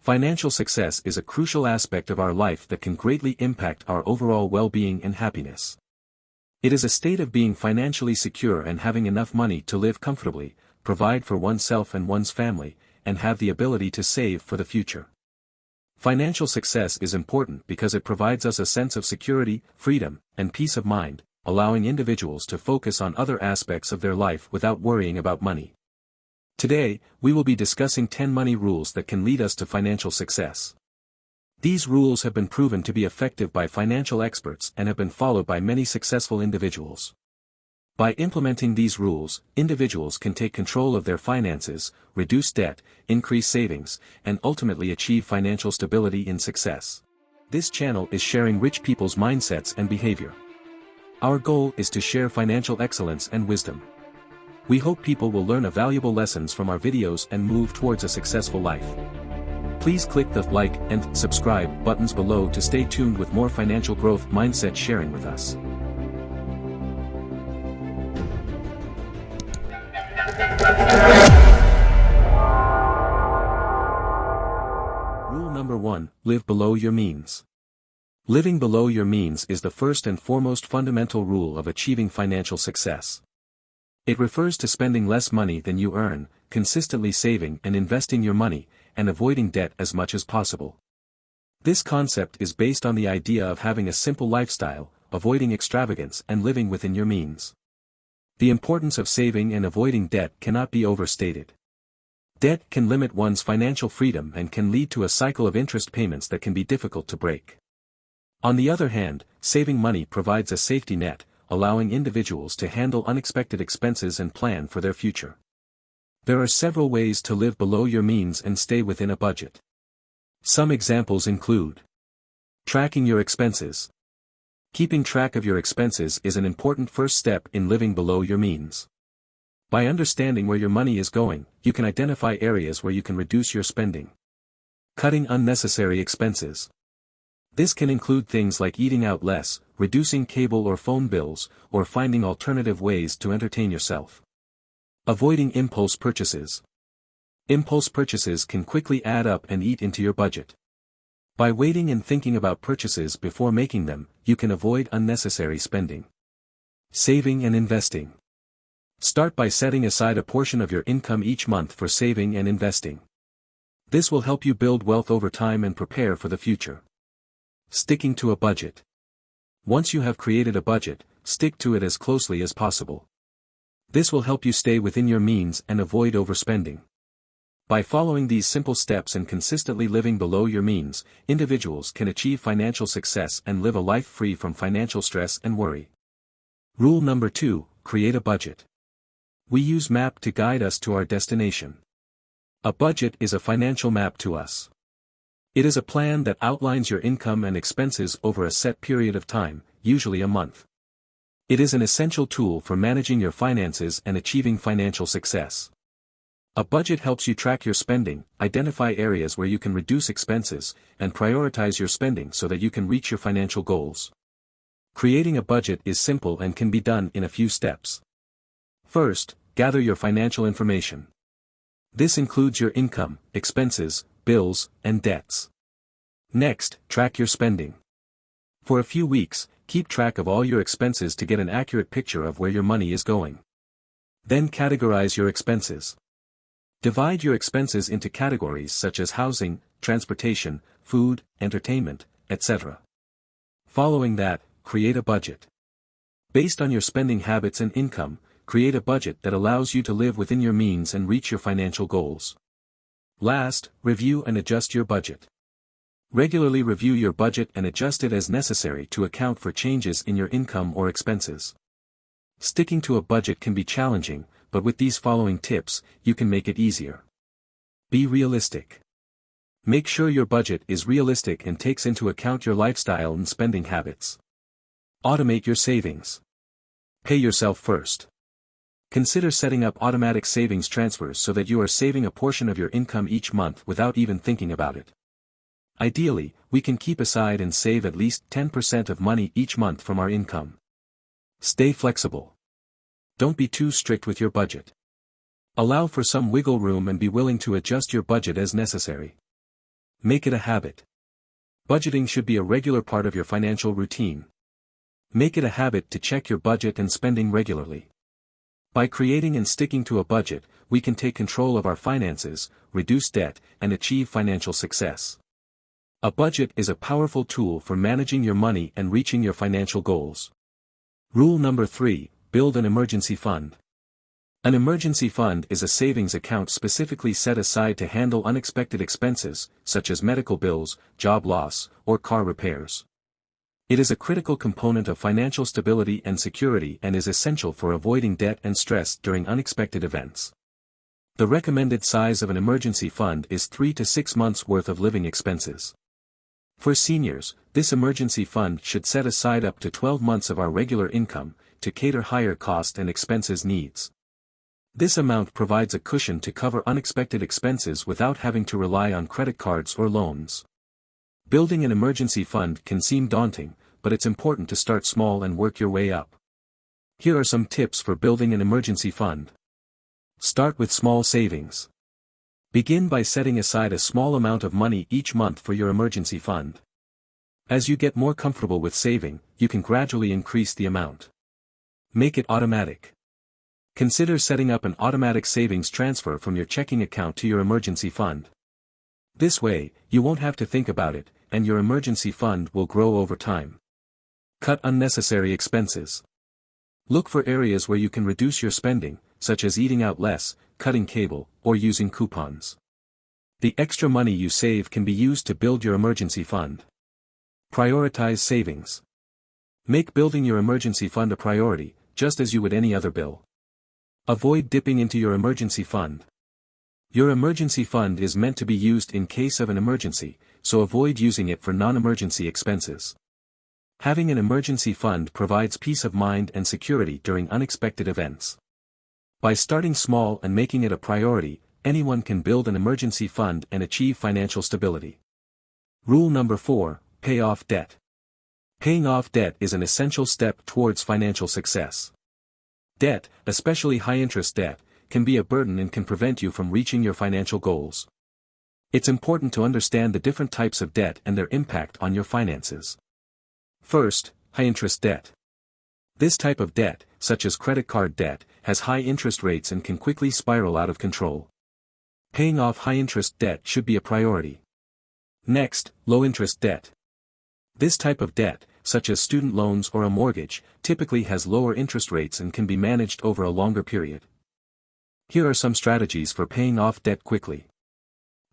Financial success is a crucial aspect of our life that can greatly impact our overall well-being and happiness. It is a state of being financially secure and having enough money to live comfortably, provide for oneself and one's family, and have the ability to save for the future. Financial success is important because it provides us a sense of security, freedom, and peace of mind, allowing individuals to focus on other aspects of their life without worrying about money. Today, we will be discussing 10 money rules that can lead us to financial success. These rules have been proven to be effective by financial experts and have been followed by many successful individuals. By implementing these rules, individuals can take control of their finances, reduce debt, increase savings, and ultimately achieve financial stability and success. This channel is sharing rich people's mindsets and behavior. Our goal is to share financial excellence and wisdom. We hope people will learn valuable lessons from our videos and move towards a successful life. Please click the like and subscribe buttons below to stay tuned with more financial growth mindset sharing with us. Rule number 1, live below your means. Living below your means is the first and foremost fundamental rule of achieving financial success. It refers to spending less money than you earn, consistently saving and investing your money, and avoiding debt as much as possible. This concept is based on the idea of having a simple lifestyle, avoiding extravagance and living within your means. The importance of saving and avoiding debt cannot be overstated. Debt can limit one's financial freedom and can lead to a cycle of interest payments that can be difficult to break. On the other hand, saving money provides a safety net, allowing individuals to handle unexpected expenses and plan for their future. There are several ways to live below your means and stay within a budget. Some examples include tracking your expenses. Keeping track of your expenses is an important first step in living below your means. By understanding where your money is going, you can identify areas where you can reduce your spending. Cutting unnecessary expenses. This can include things like eating out less, reducing cable or phone bills, or finding alternative ways to entertain yourself. Avoiding impulse purchases. Impulse purchases can quickly add up and eat into your budget. By waiting and thinking about purchases before making them, you can avoid unnecessary spending. Saving and investing. Start by setting aside a portion of your income each month for saving and investing. This will help you build wealth over time and prepare for the future. Sticking to a budget. Once you have created a budget, stick to it as closely as possible. This will help you stay within your means and avoid overspending. By following these simple steps and consistently living below your means, individuals can achieve financial success and live a life free from financial stress and worry. Rule number 2, create a budget. We use map to guide us to our destination. A budget is a financial map to us. It is a plan that outlines your income and expenses over a set period of time, usually a month. It is an essential tool for managing your finances and achieving financial success. A budget helps you track your spending, identify areas where you can reduce expenses, and prioritize your spending so that you can reach your financial goals. Creating a budget is simple and can be done in a few steps. First, gather your financial information. This includes your income, expenses, bills, and debts. Next, track your spending. For a few weeks, keep track of all your expenses to get an accurate picture of where your money is going. Then categorize your expenses. Divide your expenses into categories such as housing, transportation, food, entertainment, etc. Following that, create a budget. Based on your spending habits and income, create a budget that allows you to live within your means and reach your financial goals. Last, review and adjust your budget. Regularly review your budget and adjust it as necessary to account for changes in your income or expenses. Sticking to a budget can be challenging, but with these following tips, you can make it easier. Be realistic. Make sure your budget is realistic and takes into account your lifestyle and spending habits. Automate your savings. Pay yourself first. Consider setting up automatic savings transfers so that you are saving a portion of your income each month without even thinking about it. Ideally, we can keep aside and save at least 10% of money each month from our income. Stay flexible. Don't be too strict with your budget. Allow for some wiggle room and be willing to adjust your budget as necessary. Make it a habit. Budgeting should be a regular part of your financial routine. Make it a habit to check your budget and spending regularly. By creating and sticking to a budget, we can take control of our finances, reduce debt, and achieve financial success. A budget is a powerful tool for managing your money and reaching your financial goals. Rule number 3, build an emergency fund. An emergency fund is a savings account specifically set aside to handle unexpected expenses, such as medical bills, job loss, or car repairs. It is a critical component of financial stability and security and is essential for avoiding debt and stress during unexpected events. The recommended size of an emergency fund is 3 to 6 months' worth of living expenses. For seniors, this emergency fund should set aside up to 12 months of our regular income, to cater higher cost and expenses needs. This amount provides a cushion to cover unexpected expenses without having to rely on credit cards or loans. Building an emergency fund can seem daunting, but it's important to start small and work your way up. Here are some tips for building an emergency fund. Start with small savings. Begin by setting aside a small amount of money each month for your emergency fund. As you get more comfortable with saving, you can gradually increase the amount. Make it automatic. Consider setting up an automatic savings transfer from your checking account to your emergency fund. This way, you won't have to think about it, and your emergency fund will grow over time. Cut unnecessary expenses. Look for areas where you can reduce your spending, such as eating out less, cutting cable, or using coupons. The extra money you save can be used to build your emergency fund. Prioritize savings. Make building your emergency fund a priority, just as you would any other bill. Avoid dipping into your emergency fund. Your emergency fund is meant to be used in case of an emergency, so avoid using it for non-emergency expenses. Having an emergency fund provides peace of mind and security during unexpected events. By starting small and making it a priority, anyone can build an emergency fund and achieve financial stability. Rule number 4, pay off debt. Paying off debt is an essential step towards financial success. Debt, especially high-interest debt, can be a burden and can prevent you from reaching your financial goals. It's important to understand the different types of debt and their impact on your finances. First, high-interest debt. This type of debt, such as credit card debt, has high interest rates and can quickly spiral out of control. Paying off high-interest debt should be a priority. Next, low-interest debt. This type of debt, such as student loans or a mortgage, typically has lower interest rates and can be managed over a longer period. Here are some strategies for paying off debt quickly.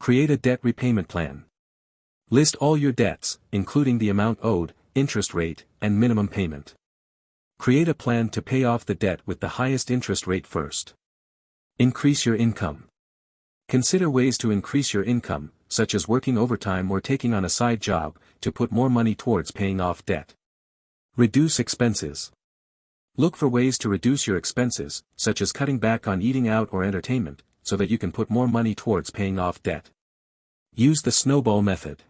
Create a debt repayment plan. List all your debts, including the amount owed, interest rate, and minimum payment. Create a plan to pay off the debt with the highest interest rate first. Increase your income. Consider ways to increase your income, such as working overtime or taking on a side job, to put more money towards paying off debt. Reduce expenses. Look for ways to reduce your expenses, such as cutting back on eating out or entertainment, so that you can put more money towards paying off debt. Use the snowball method.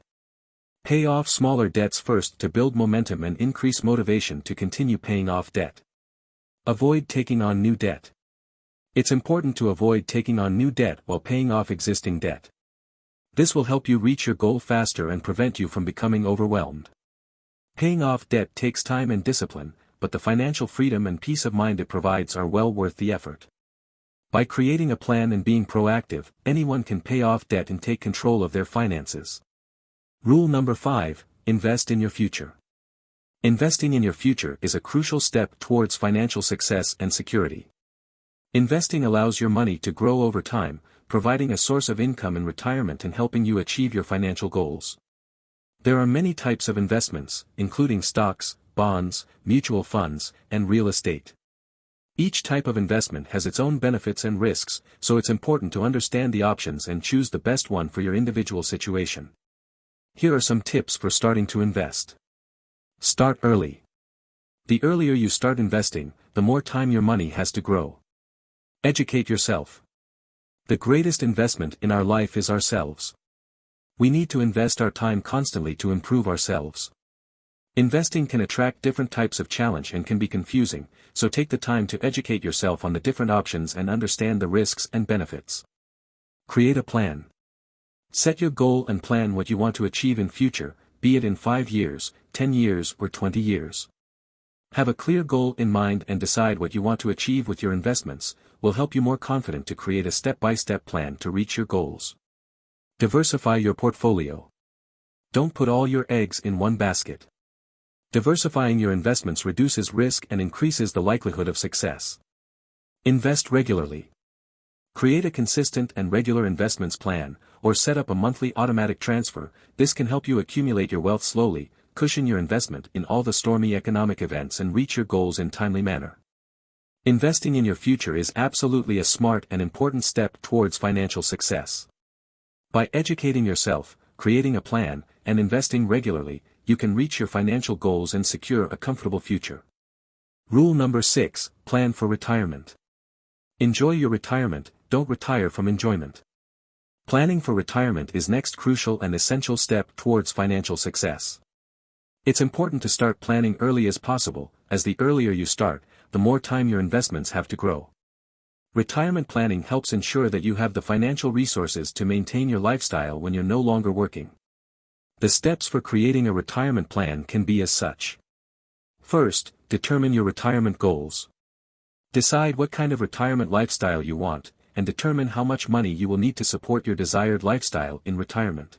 Pay off smaller debts first to build momentum and increase motivation to continue paying off debt. Avoid taking on new debt. It's important to avoid taking on new debt while paying off existing debt. This will help you reach your goal faster and prevent you from becoming overwhelmed. Paying off debt takes time and discipline, but the financial freedom and peace of mind it provides are well worth the effort. By creating a plan and being proactive, anyone can pay off debt and take control of their finances. Rule number 5, invest in your future. Investing in your future is a crucial step towards financial success and security. Investing allows your money to grow over time, providing a source of income in retirement and helping you achieve your financial goals. There are many types of investments, including stocks, bonds, mutual funds, and real estate. Each type of investment has its own benefits and risks, so it's important to understand the options and choose the best one for your individual situation. Here are some tips for starting to invest. Start early. The earlier you start investing, the more time your money has to grow. Educate yourself. The greatest investment in our life is ourselves. We need to invest our time constantly to improve ourselves. Investing can attract different types of challenge and can be confusing, so take the time to educate yourself on the different options and understand the risks and benefits. Create a plan. Set your goal and plan what you want to achieve in future, be it in 5 years, 10 years or 20 years. Have a clear goal in mind and decide what you want to achieve with your investments, will help you more confident to create a step-by-step plan to reach your goals. Diversify your portfolio. Don't put all your eggs in one basket. Diversifying your investments reduces risk and increases the likelihood of success. Invest regularly. Create a consistent and regular investments plan, or set up a monthly automatic transfer. This can help you accumulate your wealth slowly, cushion your investment in all the stormy economic events and reach your goals in timely manner. Investing in your future is absolutely a smart and important step towards financial success. By educating yourself, creating a plan, and investing regularly, you can reach your financial goals and secure a comfortable future. Rule number 6, plan for retirement. Enjoy your retirement, don't retire from enjoyment. Planning for retirement is next crucial and essential step towards financial success. It's important to start planning early as possible, as the earlier you start, the more time your investments have to grow. Retirement planning helps ensure that you have the financial resources to maintain your lifestyle when you're no longer working. The steps for creating a retirement plan can be as such. First, determine your retirement goals. Decide what kind of retirement lifestyle you want, and determine how much money you will need to support your desired lifestyle in retirement.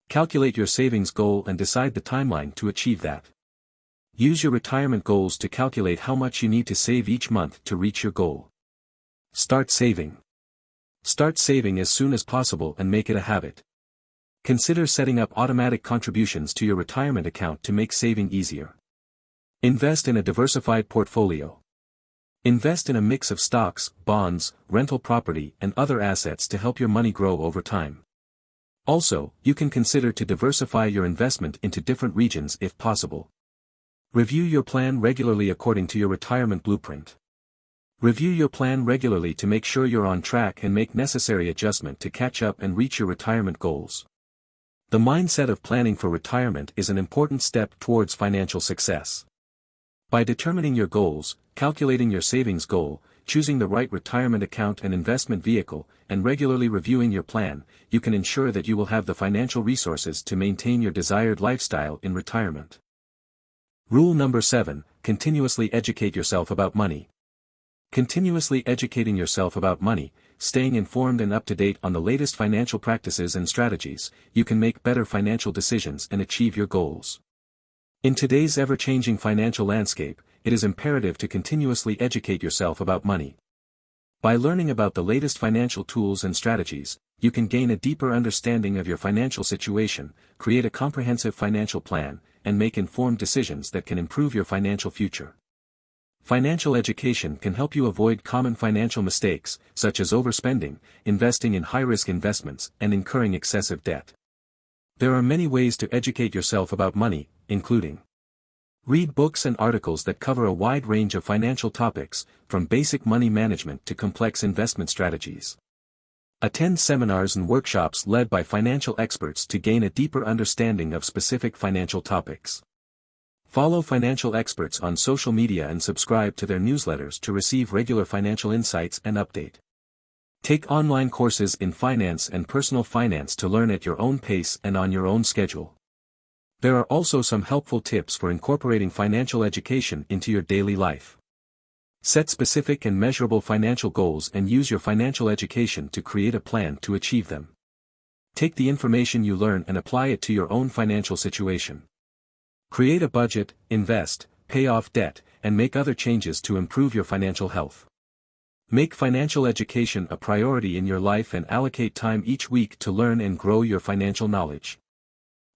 Calculate your savings goal and decide the timeline to achieve that. Use your retirement goals to calculate how much you need to save each month to reach your goal. Start saving. Start saving as soon as possible and make it a habit. Consider setting up automatic contributions to your retirement account to make saving easier. Invest in a diversified portfolio. Invest in a mix of stocks, bonds, rental property, and other assets to help your money grow over time. Also, you can consider to diversify your investment into different regions if possible. Review your plan regularly according to your retirement blueprint. Review your plan regularly to make sure you're on track and make necessary adjustment to catch up and reach your retirement goals. The mindset of planning for retirement is an important step towards financial success. By determining your goals, calculating your savings goal, choosing the right retirement account and investment vehicle, and regularly reviewing your plan, you can ensure that you will have the financial resources to maintain your desired lifestyle in retirement. Rule number 7, continuously educate yourself about money. Continuously educating yourself about money, staying informed and up to date on the latest financial practices and strategies, you can make better financial decisions and achieve your goals. In today's ever-changing financial landscape, it is imperative to continuously educate yourself about money. By learning about the latest financial tools and strategies, you can gain a deeper understanding of your financial situation, create a comprehensive financial plan, and make informed decisions that can improve your financial future. Financial education can help you avoid common financial mistakes, such as overspending, investing in high-risk investments, and incurring excessive debt. There are many ways to educate yourself about money, including: read books and articles that cover a wide range of financial topics, from basic money management to complex investment strategies. Attend seminars and workshops led by financial experts to gain a deeper understanding of specific financial topics. Follow financial experts on social media and subscribe to their newsletters to receive regular financial insights and update. Take online courses in finance and personal finance to learn at your own pace and on your own schedule. There are also some helpful tips for incorporating financial education into your daily life. Set specific and measurable financial goals and use your financial education to create a plan to achieve them. Take the information you learn and apply it to your own financial situation. Create a budget, invest, pay off debt, and make other changes to improve your financial health. Make financial education a priority in your life and allocate time each week to learn and grow your financial knowledge.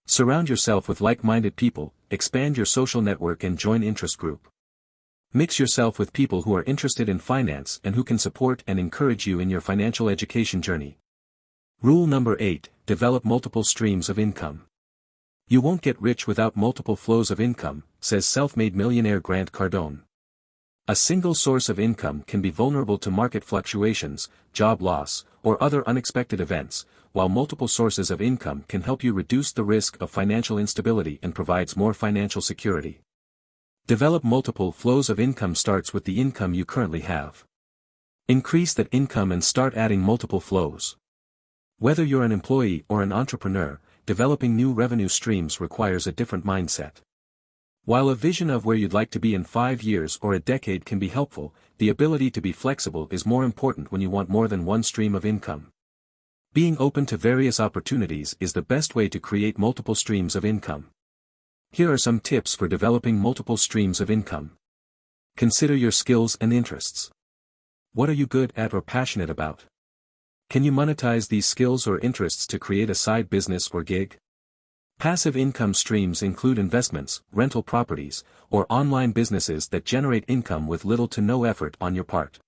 Surround yourself with like-minded people, expand your social network and join interest group. Mix yourself with people who are interested in finance and who can support and encourage you in your financial education journey. Rule number 8, develop multiple streams of income. You won't get rich without multiple flows of income, says self-made millionaire Grant Cardone. A single source of income can be vulnerable to market fluctuations, job loss, or other unexpected events, while multiple sources of income can help you reduce the risk of financial instability and provides more financial security. Develop multiple flows of income starts with the income you currently have. Increase that income and start adding multiple flows. Whether you're an employee or an entrepreneur, developing new revenue streams requires a different mindset. While a vision of where you'd like to be in 5 years or a decade can be helpful, the ability to be flexible is more important when you want more than one stream of income. Being open to various opportunities is the best way to create multiple streams of income. Here are some tips for developing multiple streams of income. Consider your skills and interests. What are you good at or passionate about? Can you monetize these skills or interests to create a side business or gig? Passive income streams include investments, rental properties, or online businesses that generate income with little to no effort on your part.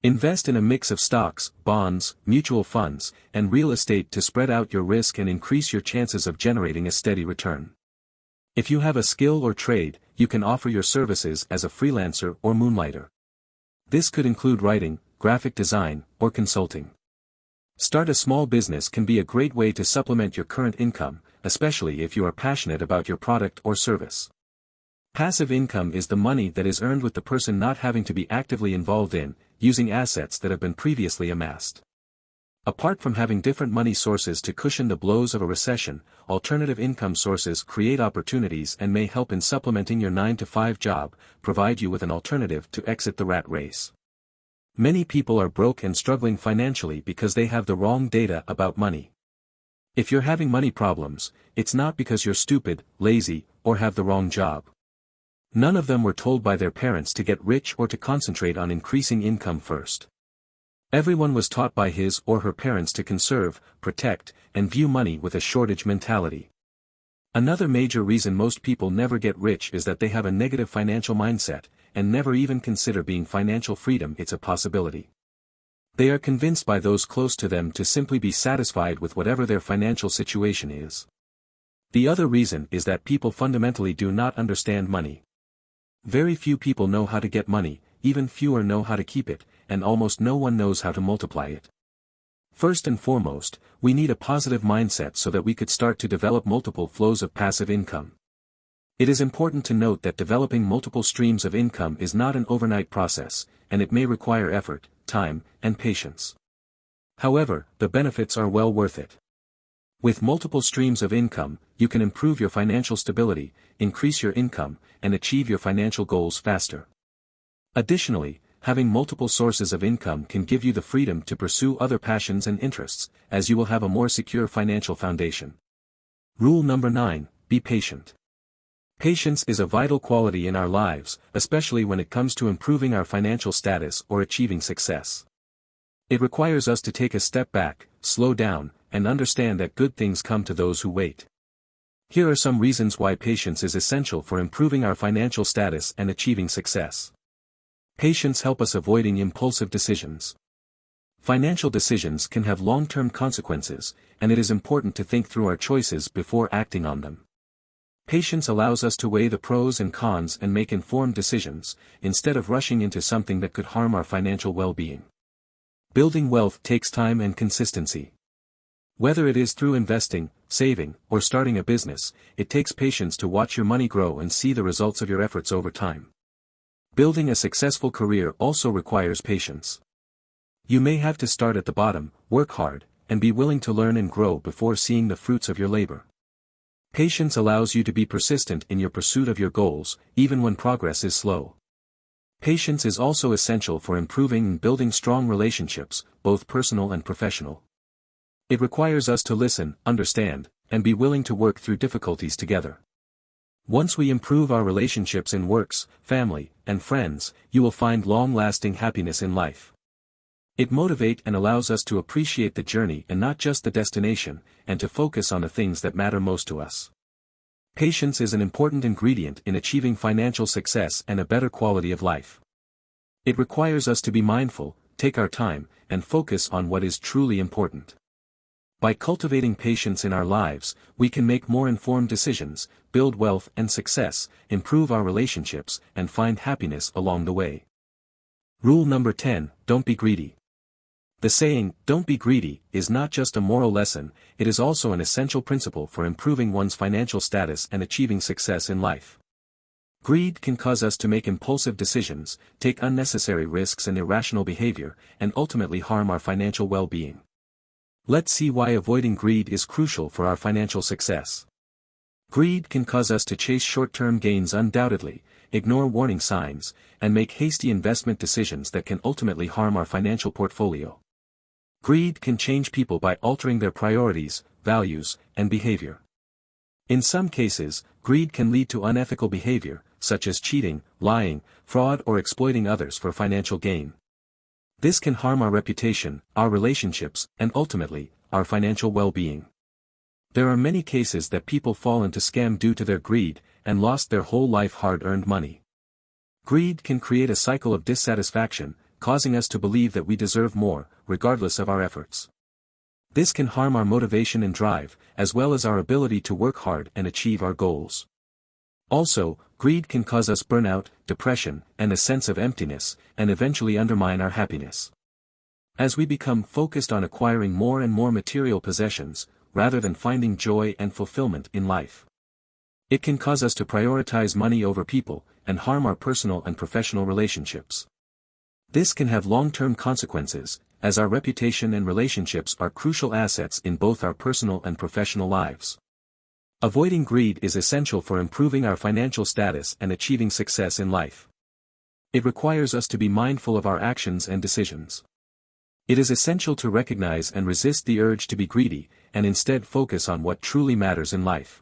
Invest in a mix of stocks, bonds, mutual funds, and real estate to spread out your risk and increase your chances of generating a steady return. If you have a skill or trade, you can offer your services as a freelancer or moonlighter. This could include writing, graphic design, or consulting. Start a small business can be a great way to supplement your current income, especially if you are passionate about your product or service. Passive income is the money that is earned with the person not having to be actively involved in, using assets that have been previously amassed. Apart from having different money sources to cushion the blows of a recession, alternative income sources create opportunities and may help in supplementing your 9-to-5 job, provide you with an alternative to exit the rat race. Many people are broke and struggling financially because they have the wrong data about money. If you're having money problems, it's not because you're stupid, lazy, or have the wrong job. None of them were told by their parents to get rich or to concentrate on increasing income first. Everyone was taught by his or her parents to conserve, protect, and view money with a shortage mentality. Another major reason most people never get rich is that they have a negative financial mindset, and never even consider being financial freedom it's a possibility. They are convinced by those close to them to simply be satisfied with whatever their financial situation is. The other reason is that people fundamentally do not understand money. Very few people know how to get money, even fewer know how to keep it, and almost no one knows how to multiply it. First and foremost, we need a positive mindset so that we could start to develop multiple flows of passive income. It is important to note that developing multiple streams of income is not an overnight process, and it may require effort, time, and patience. However, the benefits are well worth it. With multiple streams of income, you can improve your financial stability, increase your income, and achieve your financial goals faster. Additionally, having multiple sources of income can give you the freedom to pursue other passions and interests, as you will have a more secure financial foundation. Rule number 9, be patient. Patience is a vital quality in our lives, especially when it comes to improving our financial status or achieving success. It requires us to take a step back, slow down, and understand that good things come to those who wait. Here are some reasons why patience is essential for improving our financial status and achieving success. Patience helps us avoiding impulsive decisions. Financial decisions can have long-term consequences, and it is important to think through our choices before acting on them. Patience allows us to weigh the pros and cons and make informed decisions, instead of rushing into something that could harm our financial well-being. Building wealth takes time and consistency. Whether it is through investing, saving, or starting a business, it takes patience to watch your money grow and see the results of your efforts over time. Building a successful career also requires patience. You may have to start at the bottom, work hard, and be willing to learn and grow before seeing the fruits of your labor. Patience allows you to be persistent in your pursuit of your goals, even when progress is slow. Patience is also essential for improving and building strong relationships, both personal and professional. It requires us to listen, understand, and be willing to work through difficulties together. Once we improve our relationships in works, family, and friends, you will find long-lasting happiness in life. It motivates and allows us to appreciate the journey and not just the destination, and to focus on the things that matter most to us. Patience is an important ingredient in achieving financial success and a better quality of life. It requires us to be mindful, take our time, and focus on what is truly important. By cultivating patience in our lives, we can make more informed decisions, build wealth and success, improve our relationships, and find happiness along the way. Rule number 10, don't be greedy. The saying, "don't be greedy," is not just a moral lesson, it is also an essential principle for improving one's financial status and achieving success in life. Greed can cause us to make impulsive decisions, take unnecessary risks and irrational behavior, and ultimately harm our financial well-being. Let's see why avoiding greed is crucial for our financial success. Greed can cause us to chase short-term gains undoubtedly, ignore warning signs, and make hasty investment decisions that can ultimately harm our financial portfolio. Greed can change people by altering their priorities, values, and behavior. In some cases, greed can lead to unethical behavior, such as cheating, lying, fraud, or exploiting others for financial gain. This can harm our reputation, our relationships, and ultimately, our financial well-being. There are many cases that people fall into scam due to their greed, and lost their whole life hard-earned money. Greed can create a cycle of dissatisfaction, causing us to believe that we deserve more, regardless of our efforts. This can harm our motivation and drive, as well as our ability to work hard and achieve our goals. Also, greed can cause us burnout, depression, and a sense of emptiness, and eventually undermine our happiness. As we become focused on acquiring more and more material possessions, rather than finding joy and fulfillment in life. It can cause us to prioritize money over people, and harm our personal and professional relationships. This can have long-term consequences, as our reputation and relationships are crucial assets in both our personal and professional lives. Avoiding greed is essential for improving our financial status and achieving success in life. It requires us to be mindful of our actions and decisions. It is essential to recognize and resist the urge to be greedy, and instead focus on what truly matters in life.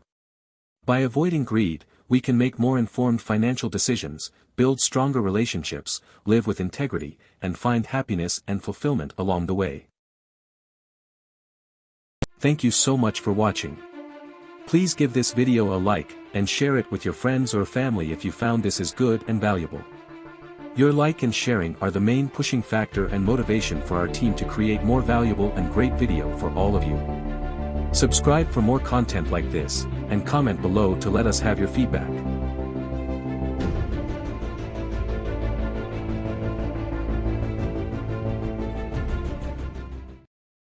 By avoiding greed, we can make more informed financial decisions, build stronger relationships, live with integrity, and find happiness and fulfillment along the way. Thank you so much for watching. Please give this video a like, and share it with your friends or family if you found this as good and valuable. Your like and sharing are the main pushing factor and motivation for our team to create more valuable and great video for all of you. Subscribe for more content like this, and comment below to let us have your feedback.